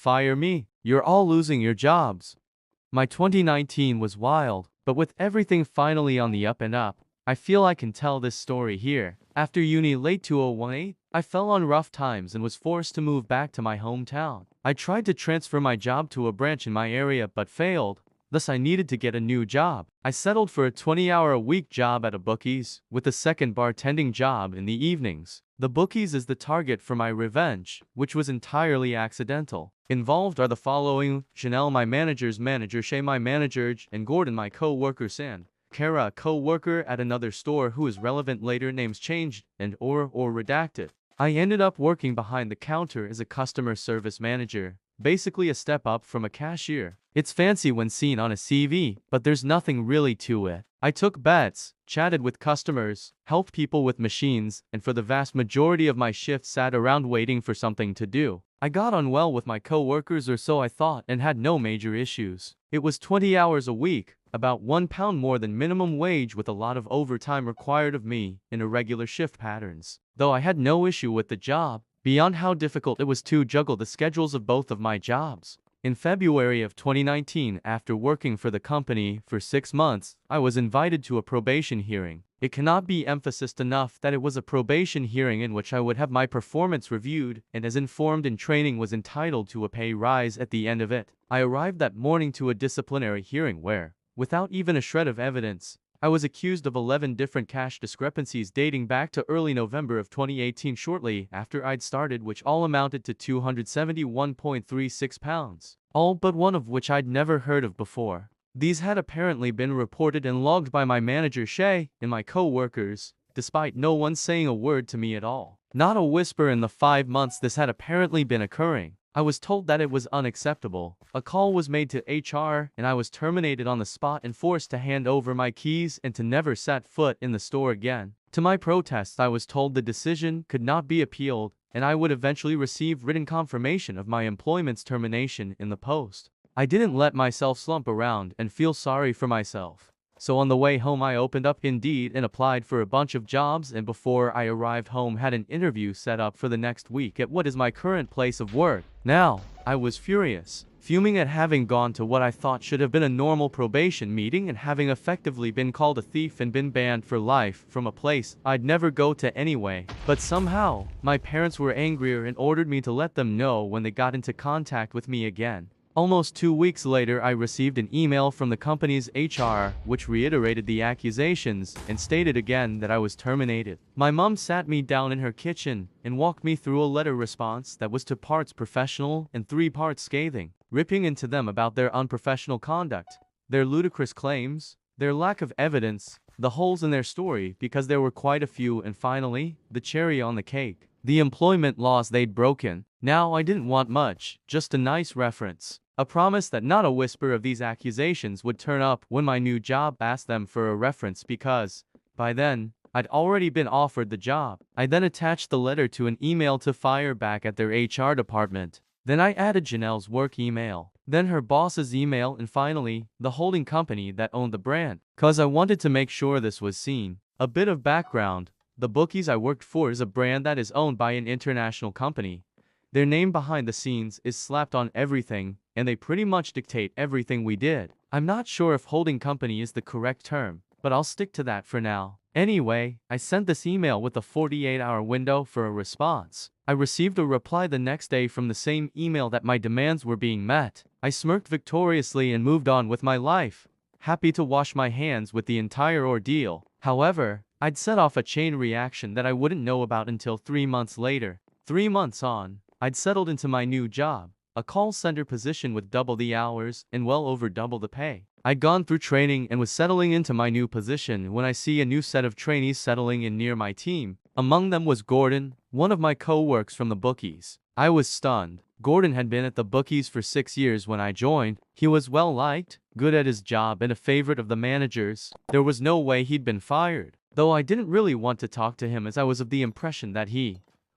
fire me. You're all losing your jobs. My 2019 was wild, but with everything finally on the up and up, I feel I can tell this story here. After uni late 2018, I fell on rough times and was forced to move back to my hometown. I tried to transfer my job to a branch in my area but failed. Thus I needed to get a new job. I settled for a 20-hour-a-week job at a Bookies, with a second bartending job in the evenings. The Bookies is the target for my revenge, which was entirely accidental. Involved are the following: Janelle, my manager's manager; Shay, my manager; and Gordon, my co-worker; Sand, Kara, a co-worker at another store who is relevant later, names changed and or redacted. I ended up working behind the counter as a customer service manager, basically a step up from a cashier. It's fancy when seen on a CV, but there's nothing really to it. I took bets, chatted with customers, helped people with machines, and for the vast majority of my shift sat around waiting for something to do. I got on well with my co-workers, or so I thought, and had no major issues. It was 20 hours a week, about £1 more than minimum wage, with a lot of overtime required of me in irregular shift patterns. Though I had no issue with the job, beyond how difficult it was to juggle the schedules of both of my jobs. In February of 2019, after working for the company for 6 months, I was invited to a probation hearing. It cannot be emphasized enough that it was a probation hearing in which I would have my performance reviewed, and as informed in training, was entitled to a pay rise at the end of it. I arrived that morning to a disciplinary hearing where, without even a shred of evidence, I was accused of 11 different cash discrepancies dating back to early November of 2018, shortly after I'd started, which all amounted to £271.36, all but one of which I'd never heard of before. These had apparently been reported and logged by my manager Shay and my co-workers, despite no one saying a word to me at all. Not a whisper in the 5 months this had apparently been occurring. I was told that it was unacceptable. A call was made to HR, and I was terminated on the spot and forced to hand over my keys and to never set foot in the store again. To my protest, I was told the decision could not be appealed, and I would eventually receive written confirmation of my employment's termination in the post. I didn't let myself slump around and feel sorry for myself. So on the way home I opened up Indeed and applied for a bunch of jobs, and before I arrived home had an interview set up for the next week at what is my current place of work. Now, I was furious, fuming at having gone to what I thought should have been a normal probation meeting and having effectively been called a thief and been banned for life from a place I'd never go to anyway. But somehow, my parents were angrier and ordered me to let them know when they got into contact with me again. Almost 2 weeks later, I received an email from the company's HR, which reiterated the accusations and stated again that I was terminated. My mom sat me down in her kitchen and walked me through a letter response that was 2 parts professional and 3 parts scathing, ripping into them about their unprofessional conduct, their ludicrous claims, their lack of evidence, the holes in their story, because there were quite a few, and finally, the cherry on the cake: the employment laws they'd broken. Now, I didn't want much, just a nice reference. A promise that not a whisper of these accusations would turn up when my new job asked them for a reference, because, by then, I'd already been offered the job. I then attached the letter to an email to fire back at their HR department. Then I added Janelle's work email, then her boss's email, and finally, the holding company that owned the brand, cause I wanted to make sure this was seen. A bit of background: the Bookies I worked for is a brand that is owned by an international company. Their name behind the scenes is slapped on everything, and they pretty much dictate everything we did. I'm not sure if holding company is the correct term, but I'll stick to that for now. Anyway, I sent this email with a 48-hour window for a response. I received a reply the next day from the same email that my demands were being met. I smirked victoriously and moved on with my life, happy to wash my hands with the entire ordeal. However, I'd set off a chain reaction that I wouldn't know about until 3 months later. 3 months on, I'd settled into my new job, a call center position with double the hours and well over double the pay. I'd gone through training and was settling into my new position when I see a new set of trainees settling in near my team. Among them was Gordon, one of my co-workers from the Bookies. I was stunned. Gordon had been at the Bookies for 6 years when I joined. He was well liked, good at his job, and a favorite of the managers. There was no way he'd been fired, though I didn't really want to talk to him as I was of the impression that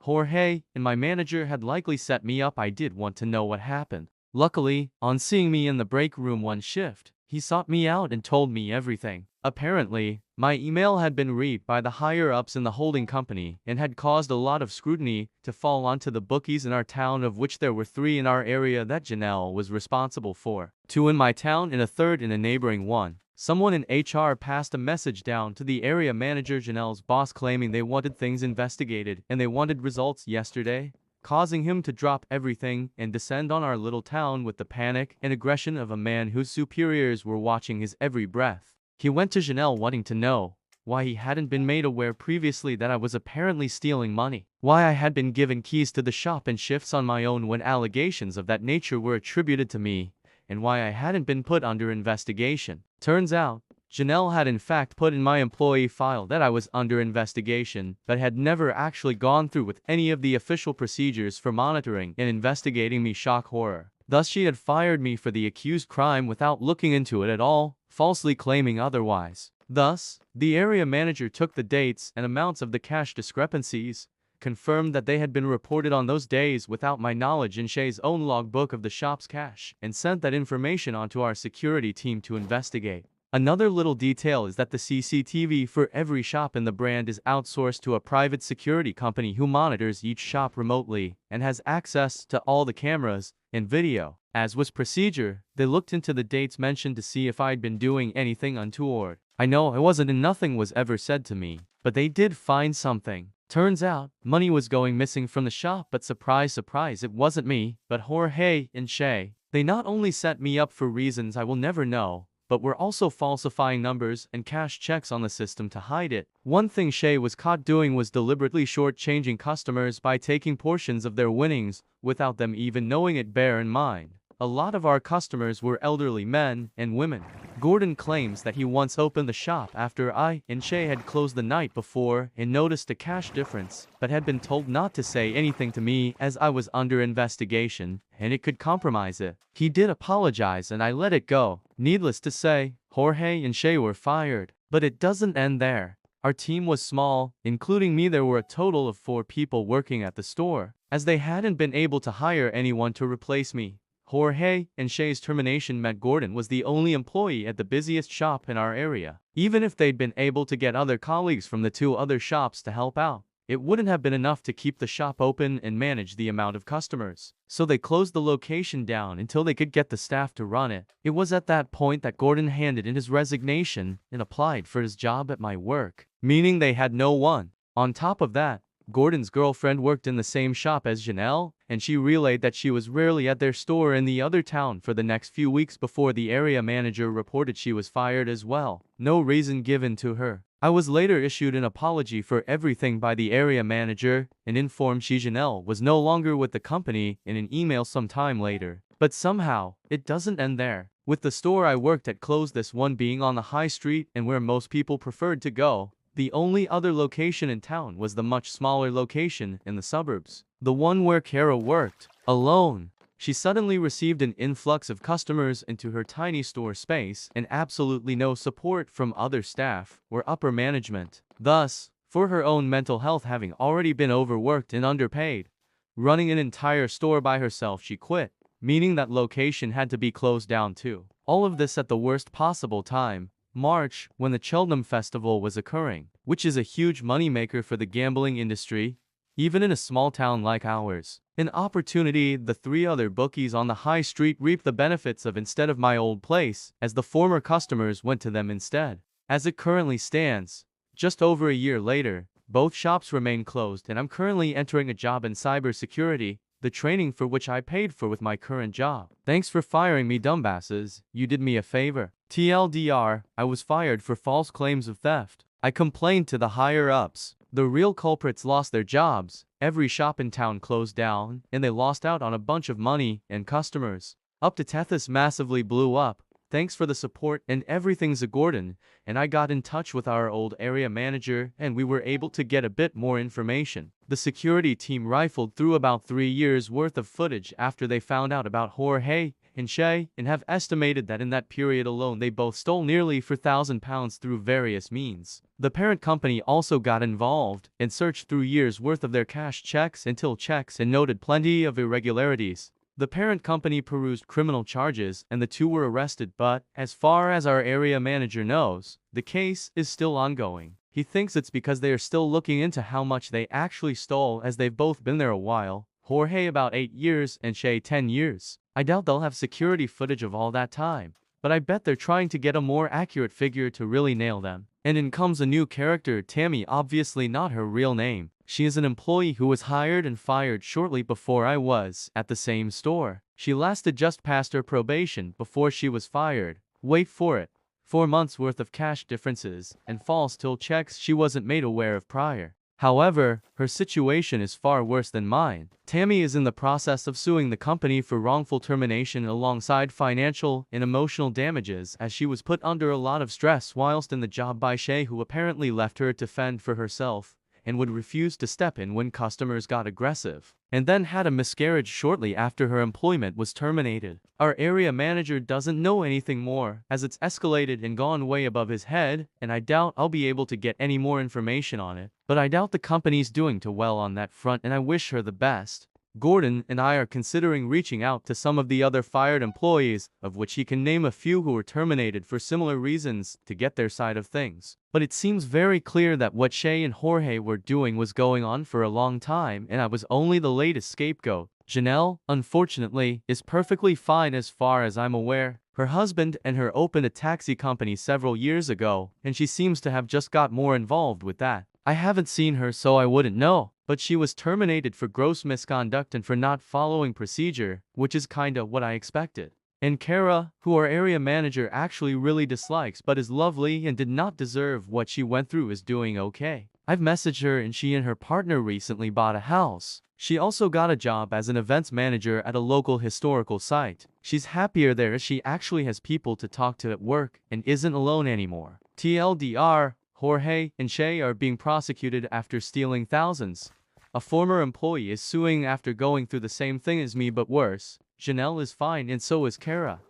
Jorge, and my manager had likely set me up. I did want to know what happened. Luckily, on seeing me in the break room one shift, He sought me out and told me everything. Apparently, my email had been read by the higher-ups in the holding company and had caused a lot of scrutiny to fall onto the bookies in our town, of which there were 3 in our area that Janelle was responsible for. 2 in my town and a third in a neighboring one. Someone in HR passed a message down to the area manager, Janelle's boss, claiming they wanted things investigated and they wanted results yesterday, causing him to drop everything and descend on our little town with the panic and aggression of a man whose superiors were watching his every breath. He went to Janelle wanting to know why he hadn't been made aware previously that I was apparently stealing money, why I had been given keys to the shop and shifts on my own when allegations of that nature were attributed to me, and why I hadn't been put under investigation. Turns out, Janelle had in fact put in my employee file that I was under investigation, but had never actually gone through with any of the official procedures for monitoring and investigating me. Shock horror. Thus she had fired me for the accused crime without looking into it at all, falsely claiming otherwise. Thus, the area manager took the dates and amounts of the cash discrepancies, confirmed that they had been reported on those days without my knowledge in Shay's own logbook of the shop's cash, and sent that information onto our security team to investigate. Another little detail is that the CCTV for every shop in the brand is outsourced to a private security company who monitors each shop remotely and has access to all the cameras and video. As was procedure, they looked into the dates mentioned to see if I'd been doing anything untoward. I know I wasn't, and nothing was ever said to me, but they did find something. Turns out, money was going missing from the shop, but surprise, surprise, it wasn't me, but Jorge and Shay. They not only set me up for reasons I will never know, but were also falsifying numbers and cash checks on the system to hide it. One thing Shay was caught doing was deliberately short-changing customers by taking portions of their winnings without them even knowing it. Bear in mind, a lot of our customers were elderly men and women. Gordon claims that he once opened the shop after I and Shay had closed the night before and noticed a cash difference, but had been told not to say anything to me as I was under investigation and it could compromise it. He did apologize and I let it go. Needless to say, Jorge and Shay were fired. But it doesn't end there. Our team was small, including me. There were a total of 4 people working at the store, as they hadn't been able to hire anyone to replace me. Jorge and Shay's termination meant Gordon was the only employee at the busiest shop in our area. Even if they'd been able to get other colleagues from the 2 other shops to help out, it wouldn't have been enough to keep the shop open and manage the amount of customers. So they closed the location down until they could get the staff to run it. It was at that point that Gordon handed in his resignation and applied for his job at my work, meaning they had no one. On top of that, Gordon's girlfriend worked in the same shop as Janelle, and she relayed that she was rarely at their store in the other town for the next few weeks before the area manager reported she was fired as well. No reason given to her. I was later issued an apology for everything by the area manager and informed Janelle was no longer with the company in an email sometime later. But somehow, it doesn't end there. With the store I worked at closed, this one being on the high street and where most people preferred to go, the only other location in town was the much smaller location in the suburbs, the one where Kara worked. Alone, she suddenly received an influx of customers into her tiny store space and absolutely no support from other staff or upper management. Thus, for her own mental health, having already been overworked and underpaid, running an entire store by herself, she quit, meaning that location had to be closed down too. All of this at the worst possible time, March, when the Cheltenham Festival was occurring, which is a huge moneymaker for the gambling industry, even in a small town like ours. An opportunity the 3 other bookies on the high street reaped the benefits of instead of my old place, as the former customers went to them instead. As it currently stands, just over a year later, both shops remain closed and I'm currently entering a job in cybersecurity, the training for which I paid for with my current job. Thanks for firing me, dumbasses. You did me a favor. TLDR, I was fired for false claims of theft. I complained to the higher-ups. The real culprits lost their jobs, every shop in town closed down, and they lost out on a bunch of money and customers. Up to Tethys massively blew up. Thanks for the support and everything, Gordon, and I got in touch with our old area manager and we were able to get a bit more information. The security team rifled through about 3 years worth of footage after they found out about Jorge and Shay, and have estimated that in that period alone they both stole nearly £4,000 through various means. The parent company also got involved and searched through years worth of their cash checks and till checks and noted plenty of irregularities. The parent company perused criminal charges and the two were arrested, but, as far as our area manager knows, the case is still ongoing. He thinks it's because they are still looking into how much they actually stole, as they've both been there a while. Jorge about 8 years and Shay 10 years. I doubt they'll have security footage of all that time, but I bet they're trying to get a more accurate figure to really nail them. And in comes a new character, Tammy, obviously not her real name. She is an employee who was hired and fired shortly before I was at the same store. She lasted just past her probation before she was fired. Wait for it. 4 months worth of cash differences and false till checks she wasn't made aware of prior. However, her situation is far worse than mine. Tammy is in the process of suing the company for wrongful termination alongside financial and emotional damages, as she was put under a lot of stress whilst in the job by Shay, who apparently left her to fend for herself and would refuse to step in when customers got aggressive, and then had a miscarriage shortly after her employment was terminated. Our area manager doesn't know anything more, as it's escalated and gone way above his head, and I doubt I'll be able to get any more information on it. But I doubt the company's doing too well on that front, and I wish her the best. Gordon and I are considering reaching out to some of the other fired employees, of which he can name a few who were terminated for similar reasons, to get their side of things. But it seems very clear that what Shay and Jorge were doing was going on for a long time, and I was only the latest scapegoat. Janelle, unfortunately, is perfectly fine as far as I'm aware. Her husband and her opened a taxi company several years ago, and she seems to have just got more involved with that. I haven't seen her, so I wouldn't know, but she was terminated for gross misconduct and for not following procedure, which is kinda what I expected. And Kara, who our area manager actually really dislikes but is lovely and did not deserve what she went through, is doing okay. I've messaged her and she and her partner recently bought a house. She also got a job as an events manager at a local historical site. She's happier there as she actually has people to talk to at work and isn't alone anymore. TLDR, Jorge and Shay are being prosecuted after stealing thousands. A former employee is suing after going through the same thing as me but worse. Janelle is fine and so is Kara.